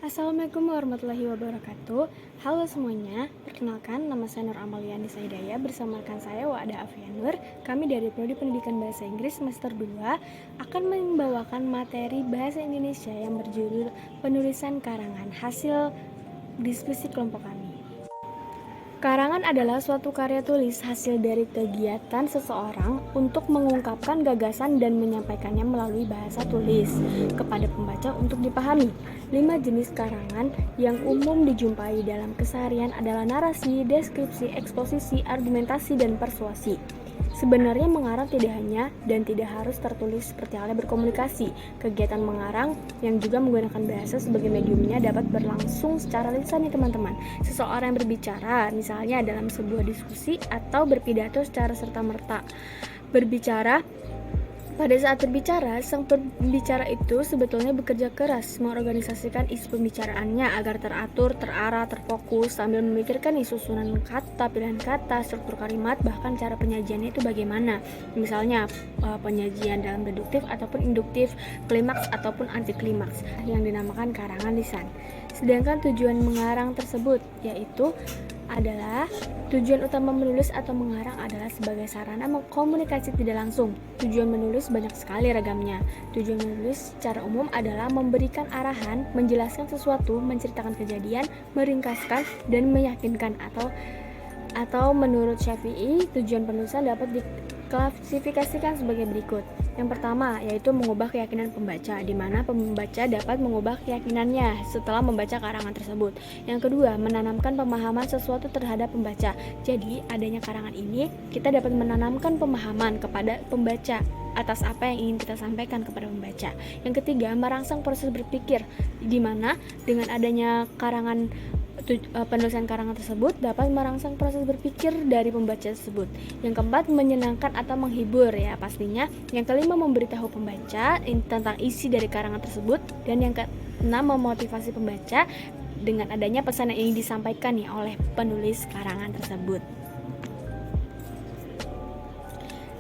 Assalamualaikum warahmatullahi wabarakatuh. Halo semuanya, perkenalkan nama saya Nur Amalia Nisa Hidayah. Bersama rekan saya Wa'ada Afianur. Kami dari Prodi Pendidikan Bahasa Inggris semester 2 akan membawakan materi Bahasa Indonesia yang berjudul Penulisan Karangan, hasil diskusi kelompok kami. Karangan adalah suatu karya tulis hasil dari kegiatan seseorang untuk mengungkapkan gagasan dan menyampaikannya melalui bahasa tulis kepada pembaca untuk dipahami. 5 jenis karangan yang umum dijumpai dalam keseharian adalah narasi, deskripsi, eksposisi, argumentasi, dan persuasi. Sebenarnya mengarang tidak hanya dan tidak harus tertulis seperti halnya berkomunikasi. Kegiatan mengarang yang juga menggunakan bahasa sebagai mediumnya dapat berlangsung secara lisan ya teman-teman. Seseorang yang berbicara misalnya dalam sebuah diskusi atau berpidato secara serta-merta. Pada saat berbicara, sang pembicara itu sebetulnya bekerja keras mengorganisasikan isi pembicaraannya agar teratur, terarah, terfokus sambil memikirkan susunan kata, pilihan kata, struktur kalimat, bahkan cara penyajiannya itu bagaimana. Misalnya penyajian dalam deduktif ataupun induktif, klimaks ataupun anti klimaks yang dinamakan karangan lisan. Sedangkan tujuan mengarang tersebut yaitu adalah tujuan utama menulis atau mengarang adalah sebagai sarana komunikasi tidak langsung. Tujuan menulis banyak sekali ragamnya. Tujuan menulis secara umum adalah memberikan arahan, menjelaskan sesuatu, menceritakan kejadian, meringkaskan, dan meyakinkan atau menurut Syafi'i, tujuan penulisan dapat diklasifikasikan sebagai berikut. Yang pertama yaitu mengubah keyakinan pembaca, di mana pembaca dapat mengubah keyakinannya setelah membaca karangan tersebut. Yang kedua, menanamkan pemahaman sesuatu terhadap pembaca. Jadi, adanya karangan ini, kita dapat menanamkan pemahaman kepada pembaca atas apa yang ingin kita sampaikan kepada pembaca. Yang ketiga, merangsang proses berpikir, di mana dengan adanya penulisan karangan tersebut dapat merangsang proses berpikir dari pembaca tersebut. Yang keempat, menyenangkan atau menghibur ya pastinya. Yang kelima, memberitahu pembaca tentang isi dari karangan tersebut. Dan yang keenam, memotivasi pembaca dengan adanya pesan yang ingin disampaikan ya oleh penulis karangan tersebut.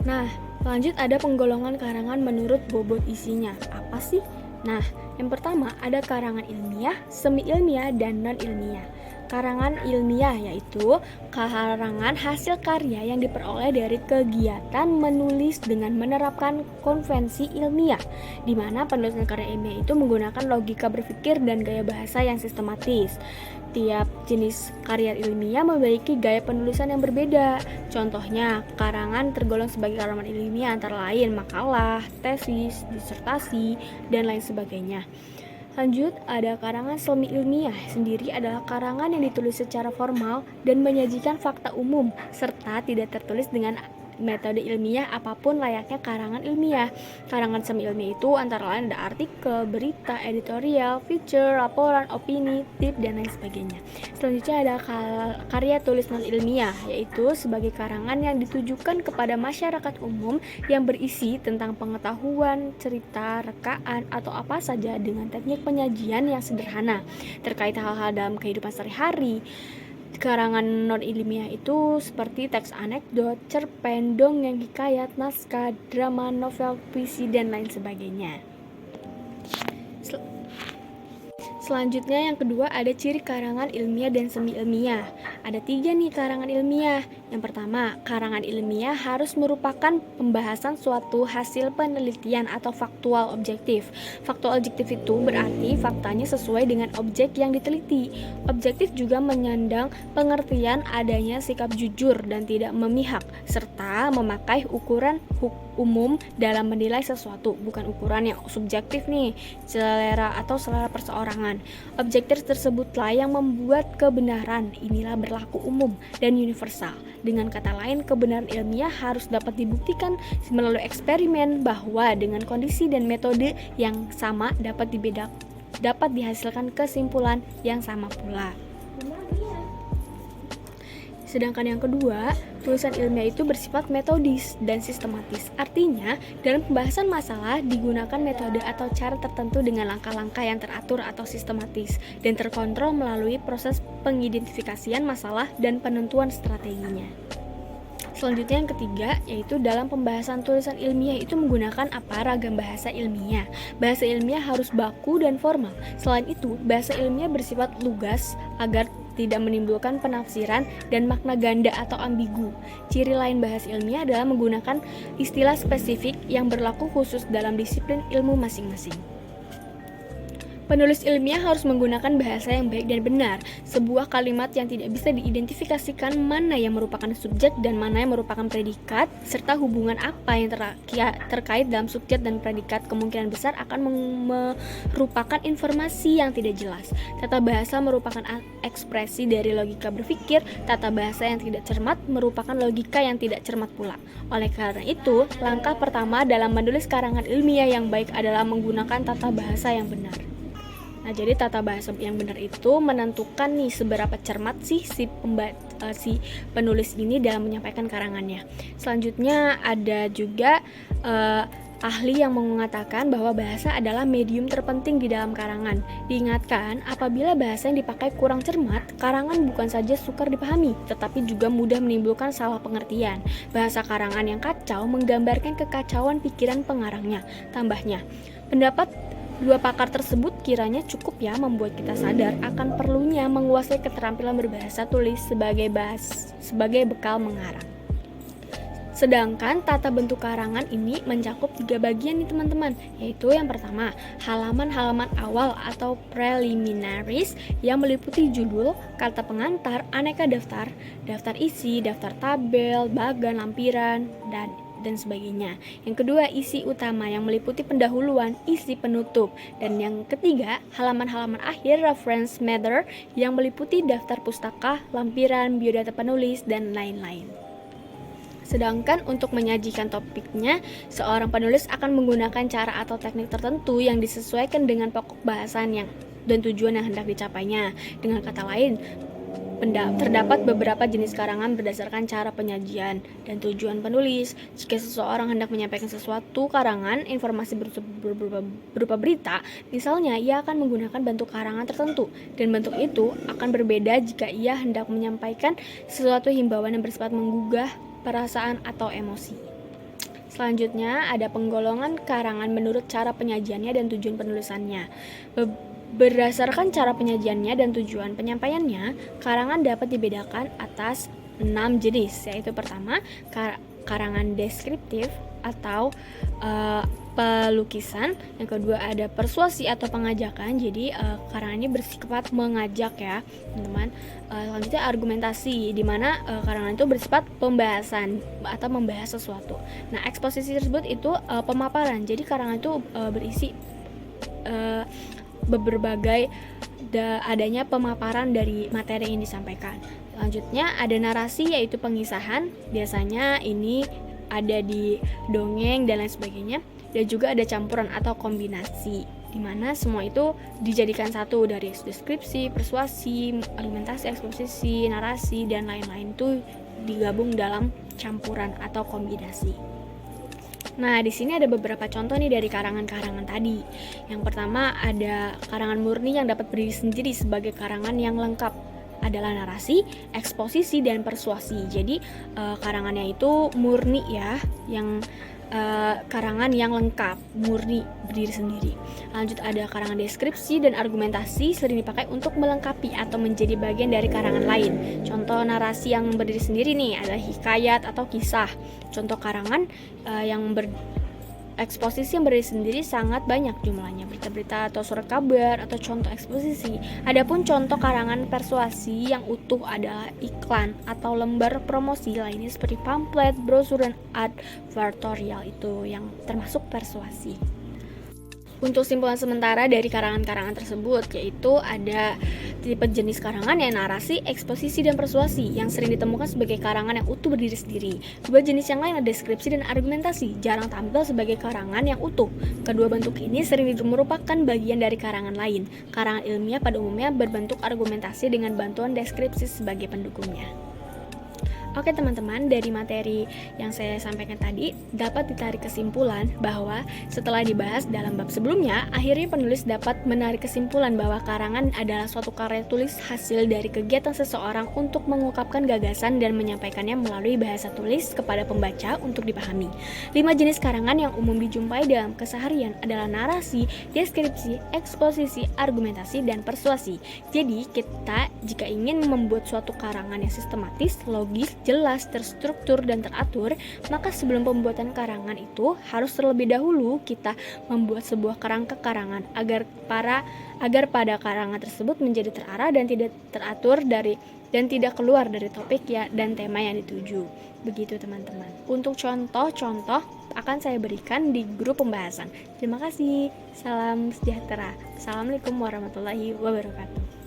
Nah, lanjut ada penggolongan karangan menurut bobot isinya. Apa sih? Nah, yang pertama ada karangan ilmiah, semi ilmiah, dan non ilmiah. Karangan ilmiah yaitu karangan hasil karya yang diperoleh dari kegiatan menulis dengan menerapkan konvensi ilmiah, di mana penulisan karya ilmiah itu menggunakan logika berpikir dan gaya bahasa yang sistematis. Tiap jenis karya ilmiah memiliki gaya penulisan yang berbeda. Contohnya, karangan tergolong sebagai karangan ilmiah antara lain makalah, tesis, disertasi, dan lain sebagainya. Lanjut, ada karangan semi ilmiah. Sendiri adalah karangan yang ditulis secara formal dan menyajikan fakta umum serta tidak tertulis dengan metode ilmiah apapun layaknya karangan ilmiah. Karangan semi ilmiah itu antara lain ada artikel, berita, editorial, feature, laporan, opini, tip, dan lain sebagainya. Selanjutnya ada karya tulis non ilmiah, yaitu sebagai karangan yang ditujukan kepada masyarakat umum yang berisi tentang pengetahuan, cerita, rekaan, atau apa saja dengan teknik penyajian yang sederhana terkait hal-hal dalam kehidupan sehari-hari. Karangan non ilmiah itu seperti teks anekdot, cerpen, dongeng, hikayat, naskah, drama, novel, puisi, dan lain sebagainya. Selanjutnya yang kedua ada ciri karangan ilmiah dan semi ilmiah. Ada 3 nih karangan ilmiah. Yang pertama, karangan ilmiah harus merupakan pembahasan suatu hasil penelitian atau faktual objektif. Faktual objektif itu berarti faktanya sesuai dengan objek yang diteliti. Objektif juga menyandang pengertian adanya sikap jujur dan tidak memihak, serta memakai ukuran umum dalam menilai sesuatu, bukan ukuran yang subjektif nih, selera perseorangan. Objektif tersebutlah yang membuat kebenaran inilah berlaku umum dan universal. Dengan kata lain, kebenaran ilmiah harus dapat dibuktikan melalui eksperimen bahwa dengan kondisi dan metode yang sama dapat dihasilkan kesimpulan yang sama pula. Sedangkan yang kedua, tulisan ilmiah itu bersifat metodis dan sistematis. Artinya, dalam pembahasan masalah digunakan metode atau cara tertentu dengan langkah-langkah yang teratur atau sistematis dan terkontrol melalui proses pengidentifikasian masalah dan penentuan strateginya. Selanjutnya yang ketiga, yaitu dalam pembahasan tulisan ilmiah itu menggunakan apa ragam bahasa ilmiah. Bahasa ilmiah harus baku dan formal. Selain itu, bahasa ilmiah bersifat lugas agar tidak menimbulkan penafsiran dan makna ganda atau ambigu. Ciri lain bahasa ilmiah adalah menggunakan istilah spesifik yang berlaku khusus dalam disiplin ilmu masing-masing. Penulis ilmiah harus menggunakan bahasa yang baik dan benar. Sebuah kalimat yang tidak bisa diidentifikasikan mana yang merupakan subjek dan mana yang merupakan predikat, serta hubungan apa yang terkait dalam subjek dan predikat kemungkinan besar akan merupakan informasi yang tidak jelas. Tata bahasa merupakan ekspresi dari logika berpikir, tata bahasa yang tidak cermat merupakan logika yang tidak cermat pula. Oleh karena itu, langkah pertama dalam menulis karangan ilmiah yang baik adalah menggunakan tata bahasa yang benar. Nah, jadi tata bahasa yang benar itu menentukan nih seberapa cermat sih si penulis ini dalam menyampaikan karangannya. Selanjutnya ada juga ahli yang mengatakan bahwa bahasa adalah medium terpenting di dalam karangan. Diingatkan, apabila bahasa yang dipakai kurang cermat, karangan bukan saja sukar dipahami, tetapi juga mudah menimbulkan salah pengertian. Bahasa karangan yang kacau menggambarkan kekacauan pikiran pengarangnya. Tambahnya, pendapat dua pakar tersebut kiranya cukup ya membuat kita sadar akan perlunya menguasai keterampilan berbahasa tulis sebagai bekal mengarang. Sedangkan tata bentuk karangan ini mencakup 3 bagian nih teman-teman, yaitu yang pertama, halaman-halaman awal atau preliminaries yang meliputi judul, kata pengantar, aneka daftar, daftar isi, daftar tabel, bagan, lampiran, dan sebagainya. Yang kedua, isi utama yang meliputi pendahuluan, isi penutup. Dan yang ketiga, halaman-halaman akhir reference matter yang meliputi daftar pustaka, lampiran, biodata penulis, dan lain-lain. Sedangkan untuk menyajikan topiknya, seorang penulis akan menggunakan cara atau teknik tertentu yang disesuaikan dengan pokok bahasan dan tujuan yang hendak dicapainya. Dengan kata lain, terdapat beberapa jenis karangan berdasarkan cara penyajian dan tujuan penulis. Jika seseorang hendak menyampaikan sesuatu karangan, informasi berupa berita, misalnya ia akan menggunakan bentuk karangan tertentu, dan bentuk itu akan berbeda jika ia hendak menyampaikan sesuatu himbauan yang bersifat menggugah perasaan atau emosi. Selanjutnya ada penggolongan karangan menurut cara penyajiannya dan tujuan penulisannya. Berdasarkan cara penyajiannya dan tujuan penyampaiannya, karangan dapat dibedakan atas 6 jenis, yaitu pertama, karangan deskriptif atau pelukisan. Yang kedua ada persuasi atau pengajakan, jadi karangannya bersifat mengajak ya teman-teman. Selanjutnya argumentasi, di mana karangan itu bersifat pembahasan atau membahas sesuatu. Nah, eksposisi tersebut itu pemaparan, jadi karangan itu berisi berbagai adanya pemaparan dari materi yang disampaikan. Selanjutnya ada narasi, yaitu pengisahan, biasanya ini ada di dongeng dan lain sebagainya. Dan juga ada campuran atau kombinasi, di mana semua itu dijadikan satu dari deskripsi, persuasi, argumentasi, eksposisi, narasi, dan lain-lain itu digabung dalam campuran atau kombinasi. Nah, di sini ada beberapa contoh nih dari karangan-karangan tadi. Yang pertama ada karangan murni yang dapat berdiri sendiri sebagai karangan yang lengkap, adalah narasi, eksposisi, dan persuasi. Jadi karangannya itu murni ya, yang karangan yang lengkap, murni, berdiri sendiri. Lanjut ada karangan deskripsi dan argumentasi, sering dipakai untuk melengkapi atau menjadi bagian dari karangan lain. Contoh narasi yang berdiri sendiri nih adalah hikayat atau kisah. Contoh karangan yang eksposisi yang berdiri sendiri sangat banyak jumlahnya, berita-berita atau surat kabar atau contoh eksposisi. Adapun contoh karangan persuasi yang utuh adalah iklan atau lembar promosi lainnya seperti pamflet, brosur, dan advertorial, itu yang termasuk persuasi. Untuk simpulan sementara dari karangan-karangan tersebut, yaitu ada tipe jenis karangan yang narasi, eksposisi, dan persuasi yang sering ditemukan sebagai karangan yang utuh berdiri sendiri. Dua jenis yang lain ada deskripsi dan argumentasi, jarang tampil sebagai karangan yang utuh. Kedua bentuk ini sering merupakan bagian dari karangan lain. Karangan ilmiah pada umumnya berbentuk argumentasi dengan bantuan deskripsi sebagai pendukungnya. Oke teman-teman, dari materi yang saya sampaikan tadi dapat ditarik kesimpulan bahwa setelah dibahas dalam bab sebelumnya, akhirnya penulis dapat menarik kesimpulan bahwa karangan adalah suatu karya tulis hasil dari kegiatan seseorang untuk mengungkapkan gagasan dan menyampaikannya melalui bahasa tulis kepada pembaca untuk dipahami. 5 jenis karangan yang umum dijumpai dalam keseharian adalah narasi, deskripsi, eksposisi, argumentasi, dan persuasi. Jadi, kita jika ingin membuat suatu karangan yang sistematis, logis, jelas, terstruktur, dan teratur, maka sebelum pembuatan karangan itu harus terlebih dahulu kita membuat sebuah kerangka karangan agar pada karangan tersebut menjadi terarah dan tidak teratur dan tidak keluar dari topik dan tema yang dituju. Begitu teman-teman. Untuk contoh-contoh akan saya berikan di grup pembahasan. Terima kasih. Salam sejahtera. Assalamualaikum warahmatullahi wabarakatuh.